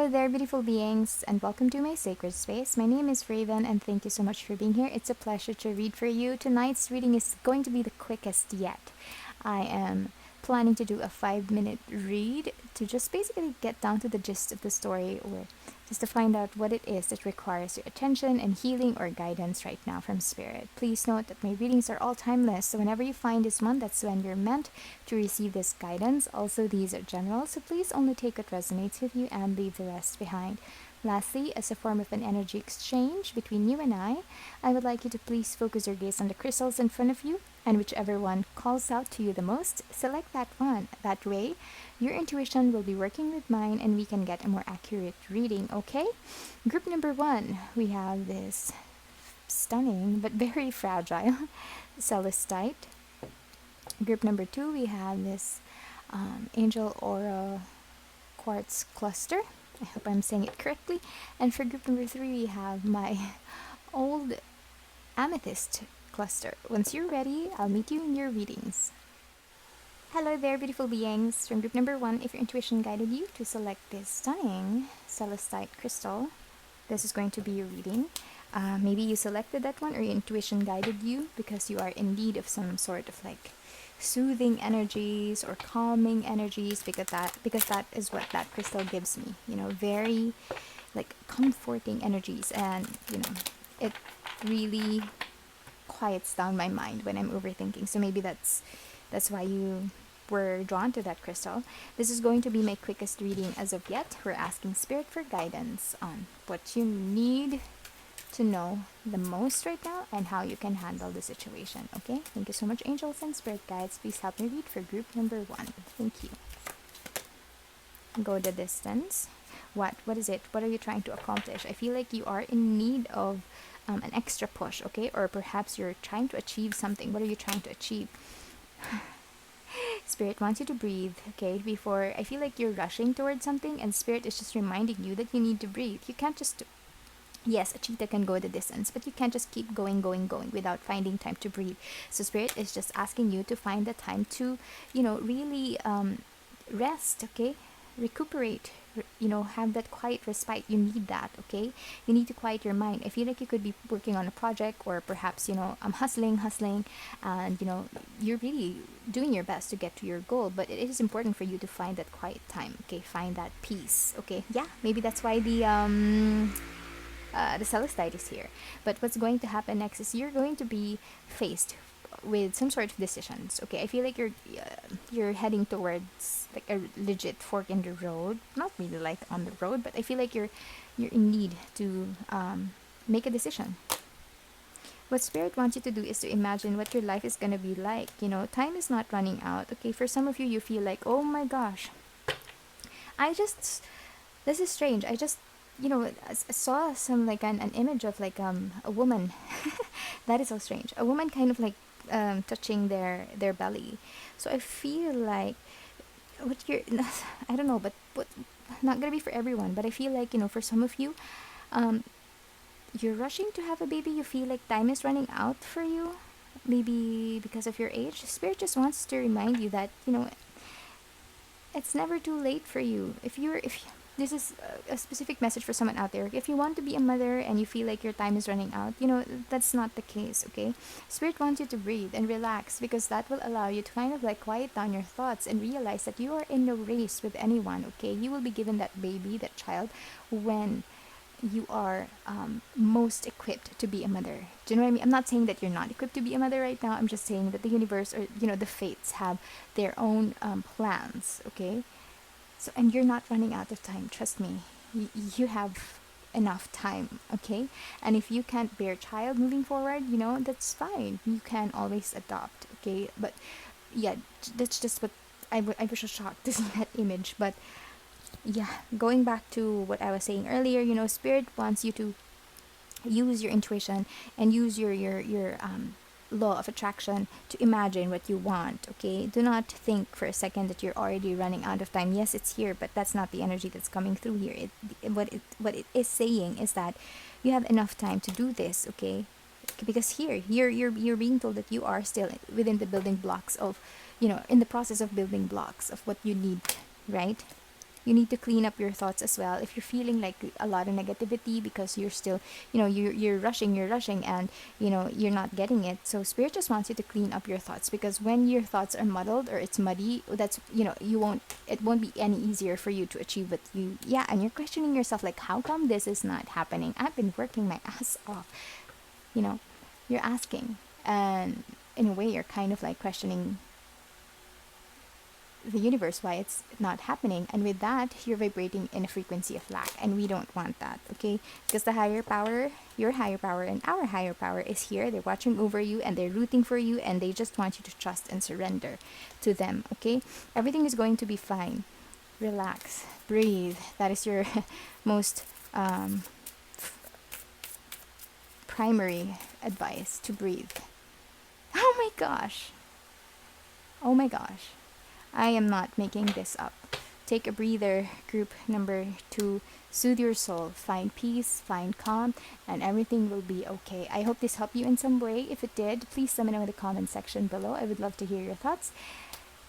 Hello there, beautiful beings, and welcome to my sacred space. My name is Raven, and thank you so much for being here. It's a pleasure to read for you. Tonight's reading is going to be the quickest yet. I am planning to do a 5-minute read to just basically get down to the gist of the story, or just to find out what it is that requires your attention and healing or guidance right now from Spirit. Please note that my readings are all timeless, so whenever you find this one, that's when you're meant to receive this guidance. Also, these are general, so please only take what resonates with you and leave the rest behind. Lastly, as a form of an energy exchange between you and I would like you to please focus your gaze on the crystals in front of you, and whichever one calls out to you the most, select that one. That way, your intuition will be working with mine and we can get a more accurate reading, okay? Group number 1, we have this stunning but very fragile Celestite. Group number 2, we have this Angel Aura Quartz cluster. I hope I'm saying it correctly. And for group number 3, we have my old Amethyst cluster. Once you're ready, I'll meet you in your readings. Hello there, beautiful beings. From group number 1, if your intuition guided you to select this stunning Celestite crystal, this is going to be your reading. Maybe you selected that one, or your intuition guided you because you are in need of some sort of like soothing energies or calming energies, because that is what that crystal gives me. Very like comforting energies, and it really quiets down my mind when I'm overthinking. So maybe that's why you were drawn to that crystal. This is going to be my quickest reading as of yet. We're asking Spirit for guidance on what you need to know the most right now and how you can handle the situation. Okay, thank you so much, angels and spirit guides. Please help me read for group number 1. Thank you. Go the distance. What is it? What are you trying to accomplish? I feel like you are in need of an extra push, okay? Or perhaps you're trying to achieve something. What are you trying to achieve? Spirit wants you to breathe, okay? Before, I feel like you're rushing towards something, and Spirit is just reminding you that you need to breathe. You can't just, yes, a cheetah can go the distance, but you can't just keep going without finding time to breathe. So Spirit is just asking you to find the time to, really rest, okay? Recuperate, have that quiet respite. You need that, okay? You need to quiet your mind. I feel like you could be working on a project, or perhaps I'm hustling, and you're really doing your best to get to your goal, but it is important for you to find that quiet time, okay? Find that peace, okay? Yeah, maybe that's why the Celestite is here. But what's going to happen next is you're going to be faced with some sort of decisions, okay? I feel like you're heading towards like a legit fork in the road. Not really like on the road, but I feel like you're in need to make a decision. What Spirit wants you to do is to imagine what your life is gonna be like. Time is not running out, okay? For some of you, you feel like, oh my gosh, this is strange. I just I saw some like an image of like a woman. That is so strange. A woman kind of like touching their belly. So I feel like what you're I don't know, but not gonna be for everyone, but I feel like for some of you, you're rushing to have a baby. You feel like time is running out for you, maybe because of your age. Spirit just wants to remind you that it's never too late for you. If this is a specific message for someone out there. If you want to be a mother and you feel like your time is running out, that's not the case, okay? Spirit wants you to breathe and relax, because that will allow you to kind of like quiet down your thoughts and realize that you are in no race with anyone, okay? You will be given that baby, that child, when you are most equipped to be a mother. Do you know what I mean? I'm not saying that you're not equipped to be a mother right now. I'm just saying that the universe, or the fates, have their own plans, okay? So, and you're not running out of time. Trust me, you have enough time, okay? And if you can't bear child moving forward, that's fine. You can always adopt, okay? But yeah, that's just what I was so shocked to see that image. But yeah, going back to what I was saying earlier, Spirit wants you to use your intuition and use your law of attraction to imagine what you want, okay? Do not think for a second that you're already running out of time. Yes, it's here, but that's not the energy that's coming through here. What it is saying is that you have enough time to do this, okay? Because here you're being told that you are still within the building blocks of in the process of building blocks of what you need, right? You need to clean up your thoughts as well. If you're feeling like a lot of negativity because you're still, you're rushing, and you're not getting it. So spirit just wants you to clean up your thoughts, because when your thoughts are muddled or it's muddy, that's, it won't be any easier for you to achieve what you, yeah, and you're questioning yourself like, how come this is not happening? I've been working my ass off. you know you're asking, and in a way you're kind of like questioning the universe why it's not happening, and with that you're vibrating in a frequency of lack, and we don't want that. Okay, because the higher power, your higher power and our higher power, is here. They're watching over you, and they're rooting for you, and they just want you to trust and surrender to them. Okay, everything is going to be fine. Relax, breathe. That is your most primary advice, to breathe. Oh my gosh. Oh my gosh. I am not making this up. Take a breather, group number 2. Soothe your soul. Find peace, find calm, and everything will be okay. I hope this helped you in some way. If it did, please let me know in the comment section below. I would love to hear your thoughts.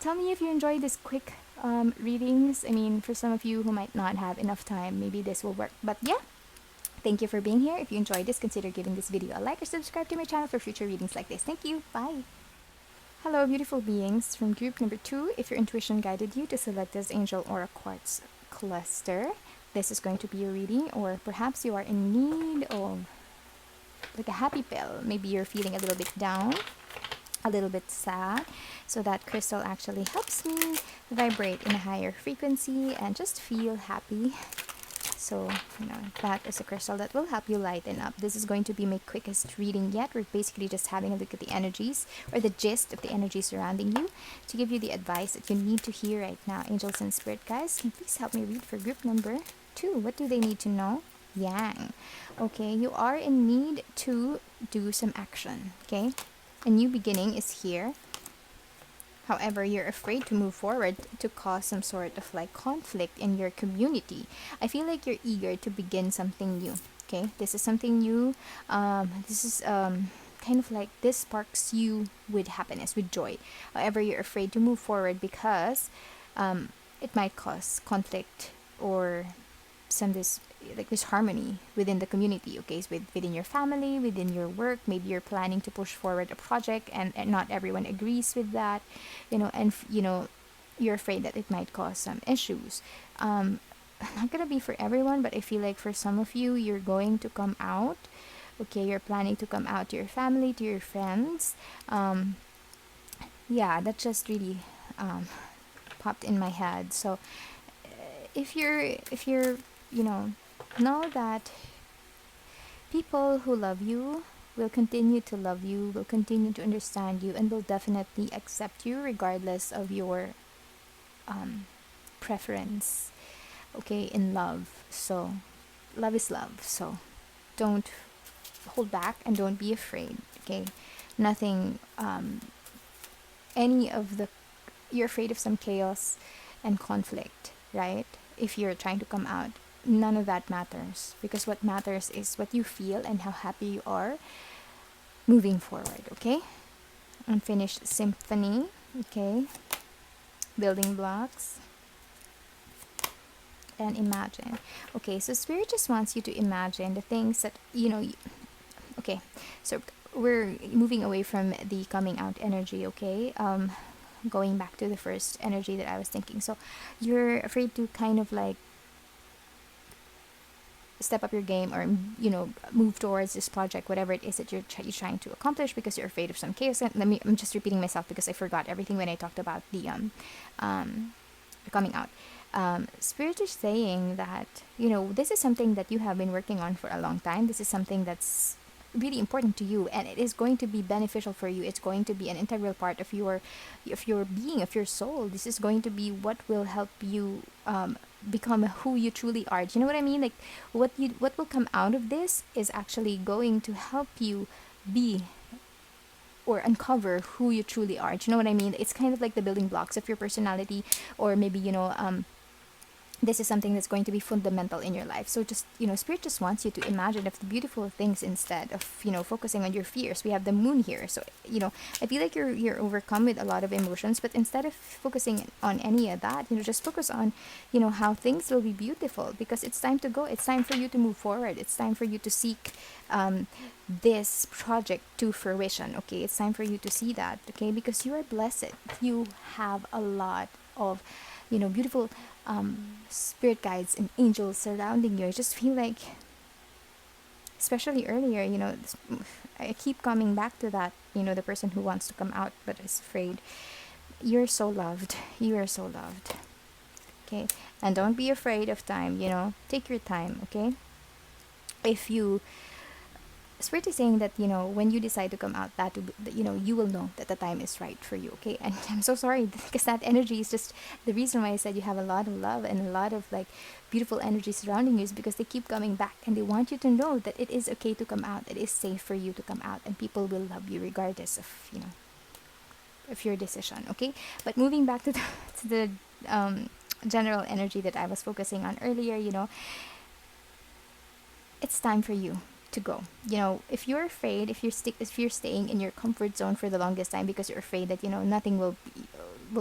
Tell me if you enjoyed this quick readings. I mean, for some of you who might not have enough time, maybe this will work. But yeah, thank you for being here. If you enjoyed this, consider giving this video a like or subscribe to my channel for future readings like this. Thank you. Bye. Hello, beautiful beings from group number 2. If your intuition guided you to select this angel or a quartz cluster, this is going to be your reading, or perhaps you are in need of like a happy pill. Maybe you're feeling a little bit down, a little bit sad. So that crystal actually helps me vibrate in a higher frequency and just feel happy. So, that is a crystal that will help you lighten up. This is going to be my quickest reading yet. We're basically just having a look at the energies, or the gist of the energies surrounding you, to give you the advice that you need to hear right now. Angels and spirit guides, can you please help me read for group number 2? What do they need to know? Yang. Okay, you are in need to do some action. Okay, a new beginning is here. However, you're afraid to move forward to cause some sort of like conflict in your community. I feel like you're eager to begin something new. Okay, this is something new. This is kind of like, this sparks you with happiness, with joy. However, you're afraid to move forward because it might cause conflict or some disharmony within the community. Okay, so within your family, within your work. Maybe you're planning to push forward a project, and not everyone agrees with that, and you're afraid that it might cause some issues. Not gonna be for everyone, but I feel like for some of you, you're going to come out. Okay, you're planning to come out to your family, to your friends. Yeah, that just really popped in my head. So if you're know that people who love you will continue to love you, will continue to understand you, and will definitely accept you regardless of your preference. Okay, in love. So love is love. So don't hold back and don't be afraid. Okay, nothing. Any of the You're afraid of some chaos and conflict, right? If you're trying to come out, none of that matters, because what matters is what you feel and how happy you are moving forward. Okay, unfinished symphony. Okay, building blocks and imagine. Okay, so spirit just wants you to imagine the things that okay, so we're moving away from the coming out energy. Okay, going back to the first energy that I was thinking. So you're afraid to kind of like step up your game, or move towards this project, whatever it is that you're trying to accomplish, because you're afraid of some chaos. And I'm just repeating myself because I forgot everything when I talked about the coming out. Spirit is saying that this is something that you have been working on for a long time. This is something that's really important to you, and it is going to be beneficial for you. It's going to be an integral part of your being, of your soul. This is going to be what will help you become who you truly are. Do you know what I mean? Like what will come out of this is actually going to help you be or uncover who you truly are. Do you know what I mean? It's kind of like the building blocks of your personality, or maybe this is something that's going to be fundamental in your life. So just, spirit just wants you to imagine of the beautiful things instead of, focusing on your fears. We have the moon here. So, I feel like you're overcome with a lot of emotions, but instead of focusing on any of that, just focus on, how things will be beautiful, because it's time to go. It's time for you to move forward. It's time for you to seek this project to fruition. Okay, it's time for you to see that. Okay, because you are blessed. You have a lot of, beautiful spirit guides and angels surrounding you. I just feel like, especially earlier, I keep coming back to that, the person who wants to come out but is afraid. You're so loved. You are so loved. Okay, and don't be afraid of time. Take your time. Okay, if you Spirit is saying that, when you decide to come out, you will know that the time is right for you. Okay, and I'm so sorry because that energy is just the reason why I said you have a lot of love and a lot of like beautiful energy surrounding you, is because they keep coming back and they want you to know that it is okay to come out. It is safe for you to come out, and people will love you regardless of, of your decision. Okay, but moving back to the general energy that I was focusing on earlier, it's time for you to go. If you're afraid, if you're staying in your comfort zone for the longest time because you're afraid that, nothing will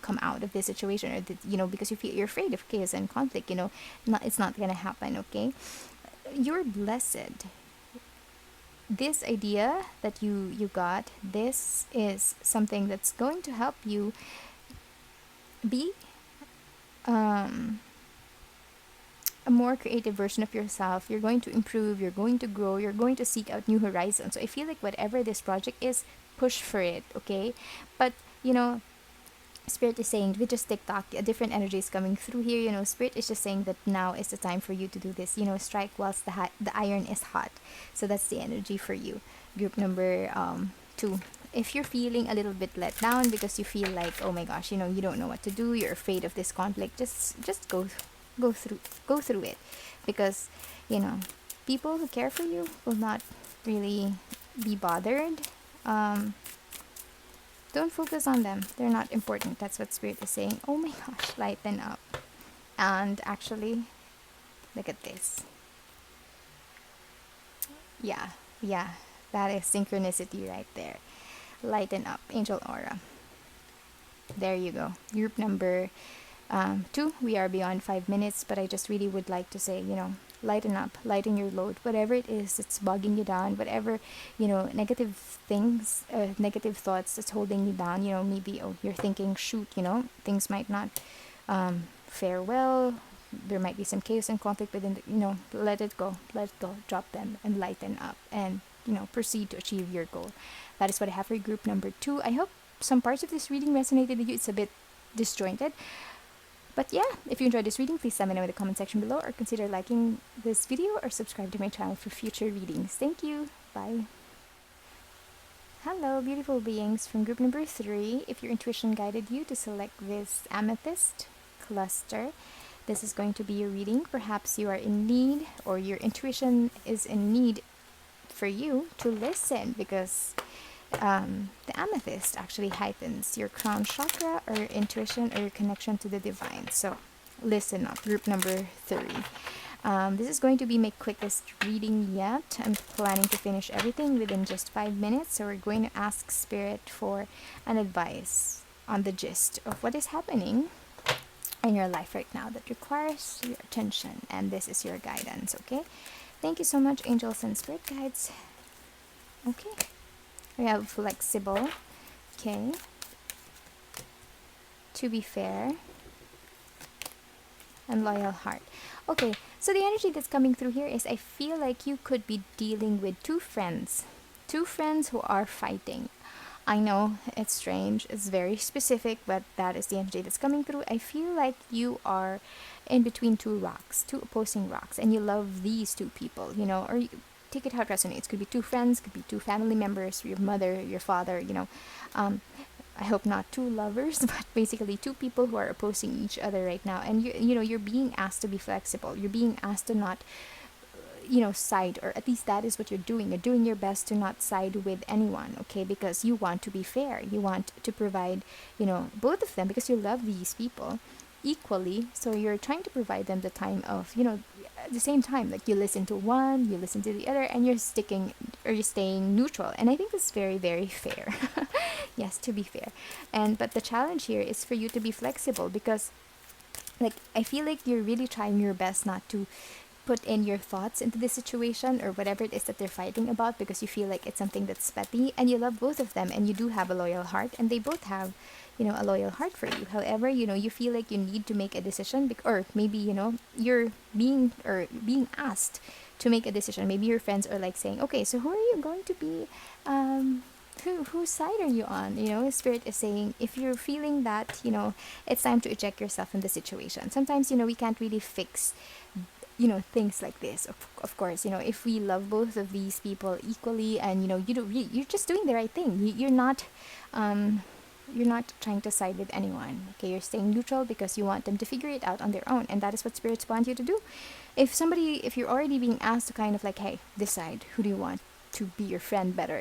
come out of this situation, or that, because you're afraid of chaos and conflict, it's not gonna happen. Okay, you're blessed. This idea that you got, this is something that's going to help you be a more creative version of yourself. You're going to improve, you're going to grow, you're going to seek out new horizons. So I feel like whatever this project is, push for it. Okay, but Spirit is saying with just TikTok, a different energy is coming through here. Spirit is just saying that now is the time for you to do this. Strike whilst the iron is hot. So that's the energy for you. Group number 2. If you're feeling a little bit let down because you feel like, oh my gosh, you don't know what to do, you're afraid of this conflict, just go through it, because people who care for you will not really be bothered. Don't focus on them. They're not important. That's what Spirit is saying. Oh my gosh, lighten up. And actually, look at this. Yeah, that is synchronicity right there. Lighten up, angel aura. There you go. Group number 2, we are beyond 5 minutes, but I just really would like to say, lighten up, lighten your load, whatever it is that's bugging you down, whatever, negative things, negative thoughts that's holding you down. Maybe, you're thinking, shoot, things might not fare well, there might be some chaos and conflict within let it go, drop them and lighten up, and proceed to achieve your goal. That is what I have for group number 2. I hope some parts of this reading resonated with you. It's a bit disjointed, but yeah, if you enjoyed this reading, please let me know in the comment section below, or consider liking this video or subscribe to my channel for future readings. Thank you. Bye. Hello, beautiful beings from group number 3. If your intuition guided you to select this amethyst cluster, this is going to be your reading. Perhaps you are in need, or your intuition is in need for you to listen, because the amethyst actually heightens your crown chakra, or intuition, or your connection to the divine. So listen up, group number 3. This is going to be my quickest reading yet. I'm planning to finish everything within just 5 minutes, so we're going to ask Spirit for an advice on the gist of what is happening in your life right now that requires your attention, and this is your guidance. Okay, thank you so much, angels and spirit guides. Okay, we have flexible, okay, to be fair, and loyal heart. Okay, so the energy that's coming through here is, I feel like you could be dealing with two friends who are fighting. I know it's strange, it's very specific, but that is the energy that's coming through. I feel like you are in between two opposing rocks, and you love these two people, or you take it how it resonates. Could be two friends, could be two family members, your mother, your father, I hope not two lovers, but basically two people who are opposing each other right now. And you're being asked to be flexible. You're being asked to not side, or at least that is what you're doing. You're doing your best to not side with anyone, okay? Because you want to be fair. You want to provide, both of them, because you love these people. equally, so you're trying to provide them the time of, at the same time, like you listen to one, you listen to the other, and you're sticking, or you're staying neutral. And I think that's very, very fair. Yes, to be fair. But the challenge here is for you to be flexible, because like I feel like you're really trying your best not to put in your thoughts into the situation or whatever it is that they're fighting about, because you feel like it's something that's petty, and you love both of them, and you do have a loyal heart, and they both have, a loyal heart for you. However, you feel like you need to make a decision, or maybe, you're being asked to make a decision. Maybe your friends are like saying, okay, so who are you going to be, whose side are you on? Spirit is saying, if you're feeling that, it's time to eject yourself from the situation. Sometimes, we can't really fix, things like this. Of course, if we love both of these people equally, and you're just doing the right thing. You're not trying to side with anyone. Okay, you're staying neutral because you want them to figure it out on their own, and that is what spirits want you to do. If you're already being asked to kind of like, hey, decide who do you want to be your friend better,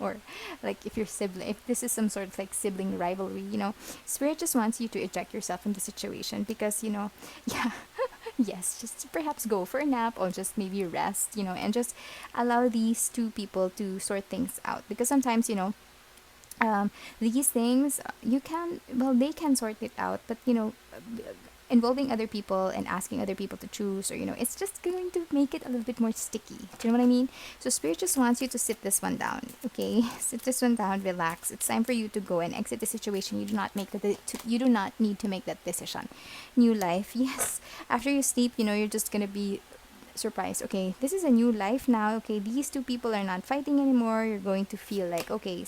or like if you're sibling, if this is some sort of like sibling rivalry, spirit just wants you to eject yourself from the situation, because yeah. Yes, just to perhaps go for a nap, or just maybe rest, and just allow these two people to sort things out. Because sometimes, these things, they can sort it out, but, involving other people and asking other people to choose, or, it's just going to make it a little bit more sticky. Do you know what I mean? So Spirit just wants you to sit this one down, okay? Sit this one down, relax. It's time for you to go and exit the situation. You do not need to make that decision. New life, yes. After you sleep, you're just gonna be surprised. Okay, this is a new life now. Okay, these two people are not fighting anymore. You're going to feel like, okay,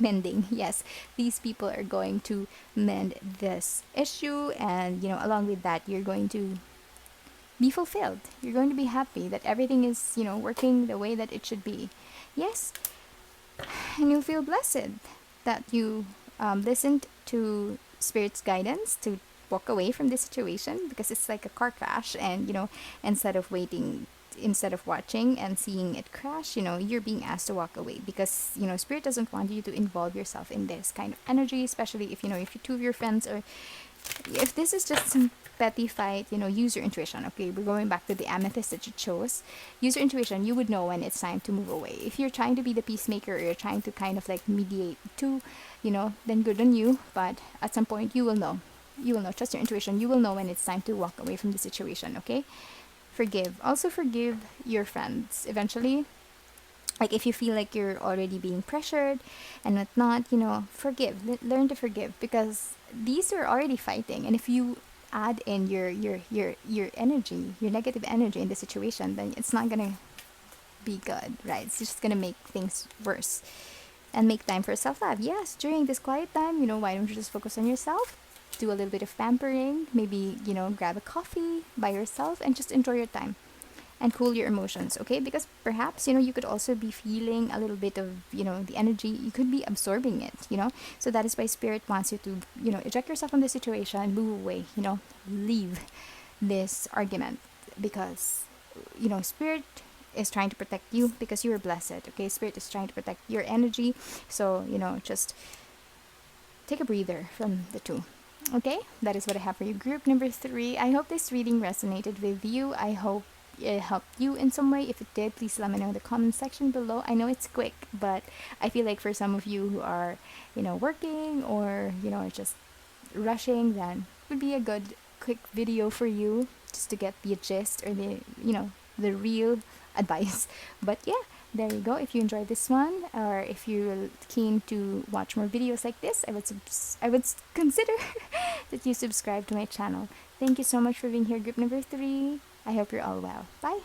mending. Yes, these people are going to mend this issue, and along with that, you're going to be fulfilled. You're going to be happy that everything is, working the way that it should be. Yes, and you'll feel blessed that you listened to Spirit's guidance to walk away from this situation, because it's like a car crash, and instead of watching and seeing it crash, you're being asked to walk away, because Spirit doesn't want you to involve yourself in this kind of energy, especially if if two of your friends, or if this is just some petty fight, use your intuition. Okay, we're going back to the amethyst that you chose. Use your intuition. You would know when it's time to move away. If you're trying to be the peacemaker, or you're trying to kind of like mediate too, then good on you. But at some point, you will know. You will know. Trust your intuition. You will know when it's time to walk away from the situation. Okay. Forgive. Also forgive your friends. Eventually, like if you feel like you're already being pressured and whatnot, forgive. Learn to forgive, because these are already fighting, and if you add in your energy, your negative energy in the situation, then it's not gonna be good, right? It's just gonna make things worse. And make time for self-love. Yes, during this quiet time, why don't you just focus on yourself? Do a little bit of pampering, maybe, grab a coffee by yourself and just enjoy your time and cool your emotions, okay? Because perhaps, you could also be feeling a little bit of, the energy. You could be absorbing it, So that is why Spirit wants you to, eject yourself from the situation, move away, leave this argument, because, Spirit is trying to protect you, because you are blessed, okay? Spirit is trying to protect your energy. So, just take a breather from the two. Okay, that is what I have for you. Group number 3. I hope this reading resonated with you. I hope it helped you in some way. If it did, please let me know in the comment section below. I know it's quick, but I feel like for some of you who are, working, or, just rushing, then it would be a good quick video for you, just to get the gist, or the real advice. But yeah, there you go. If you enjoyed this one, or if you're keen to watch more videos like this, I would consider that you subscribe to my channel. Thank you so much for being here, group number 3. I hope you're all well. Bye.